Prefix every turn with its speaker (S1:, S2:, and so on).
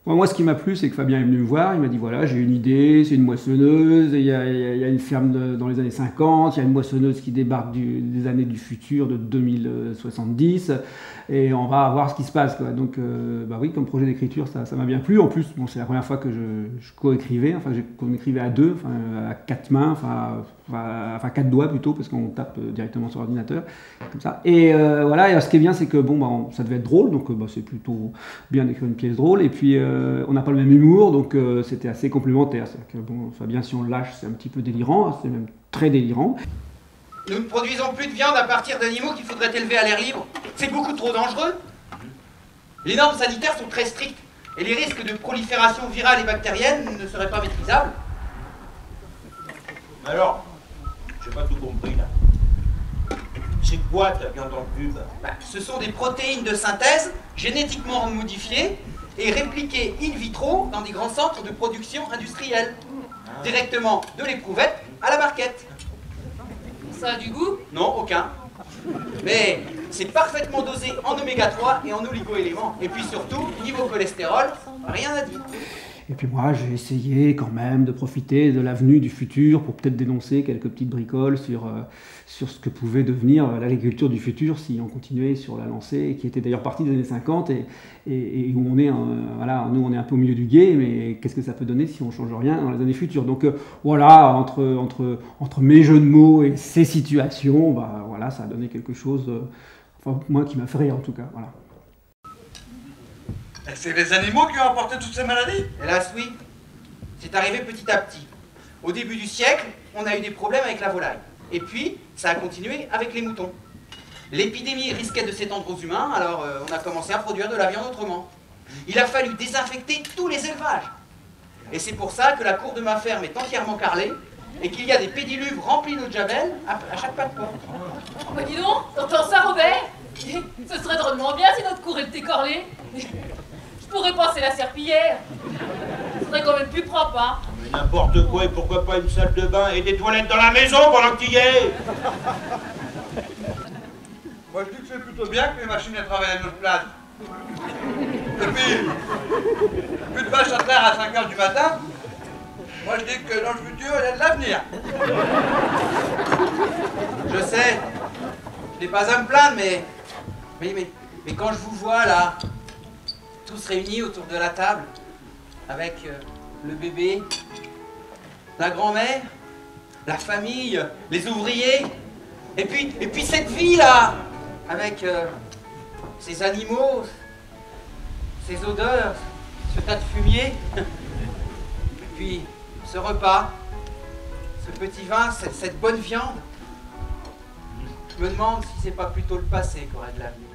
S1: Moi, ce qui m'a plu, c'est que Fabien est venu me voir, il m'a dit voilà, j'ai une idée, c'est une moissonneuse, il y a une ferme dans les années 50, il y a une moissonneuse qui débarque des années du futur, de 2070, et on va voir ce qui se passe, quoi. Donc, bah oui, comme projet d'écriture, ça m'a bien plu. En plus, bon, c'est la première fois que je co-écrivais, enfin, qu'on écrivait à deux, enfin, à quatre mains, enfin quatre doigts plutôt, parce qu'on tape directement sur l'ordinateur, comme ça. Et voilà, et ce qui est bien, c'est que bon, bah, ça devait être drôle, donc bah, c'est plutôt bien d'écrire une pièce drôle, et puis on n'a pas le même humour, donc c'était assez complémentaire. C'est-à-dire que bon, Fabien, si on le lâche, c'est un petit peu délirant, c'est même très délirant.
S2: Nous ne produisons plus de viande à partir d'animaux qu'il faudrait élever à l'air libre. C'est beaucoup trop dangereux. Les normes sanitaires sont très strictes et les risques de prolifération virale et bactérienne ne seraient pas maîtrisables.
S3: Alors, j'ai pas tout compris là. C'est quoi ta viande en pub?
S2: Ce sont des protéines de synthèse génétiquement modifiées et répliquées in vitro dans des grands centres de production industrielle. Directement de l'éprouvette à la barquette.
S4: Ça a du goût?
S2: Non, aucun. Mais c'est parfaitement dosé en oméga 3 et en oligo-éléments. Et puis surtout, niveau cholestérol, rien à dire.
S1: Et puis moi, j'ai essayé quand même de profiter de l'avenue du futur pour peut-être dénoncer quelques petites bricoles sur ce que pouvait devenir l'agriculture du futur si on continuait sur la lancée, qui était d'ailleurs partie des années 50 et où on est, voilà, nous on est un peu au milieu du gué, mais qu'est-ce que ça peut donner si on ne change rien dans les années futures? Donc voilà, entre mes jeux de mots et ces situations, bah, voilà, ça a donné quelque chose, enfin moi qui m'a fait rire en tout cas, voilà.
S5: C'est les animaux qui ont apporté toutes ces maladies?
S2: Hélas, oui. C'est arrivé petit à petit. Au début du siècle, on a eu des problèmes avec la volaille. Et puis, ça a continué avec les moutons. L'épidémie risquait de s'étendre aux humains, alors on a commencé à produire de la viande autrement. Il a fallu désinfecter tous les élevages. Et c'est pour ça que la cour de ma ferme est entièrement carrelée et qu'il y a des pédiluves remplis d'eau de javel à chaque pas de porte.
S4: Oh bah dis donc, t'entends ça, Robert? Ce serait drôlement bien si notre cour était corlée. Je pourrais passer la serpillière. Ce serait quand même plus propre, hein.
S3: Mais n'importe quoi, et pourquoi pas une salle de bain et des toilettes dans la maison pendant que tu y es?
S5: Moi je dis que c'est plutôt bien que les machines aient travaillé à notre place. Et puis, plus de vaches à terre à 5 h du matin, moi je dis que dans le futur, il y a de l'avenir.
S2: Je sais, je n'ai pas à me plaindre, mais quand je vous vois là, tous réunis autour de la table, avec le bébé, la grand-mère, la famille, les ouvriers, et puis cette vie là, avec ces animaux, ces odeurs, ce tas de fumier, et puis ce repas, ce petit vin, cette bonne viande. Je me demande si c'est pas plutôt le passé qui aurait de l'avenir.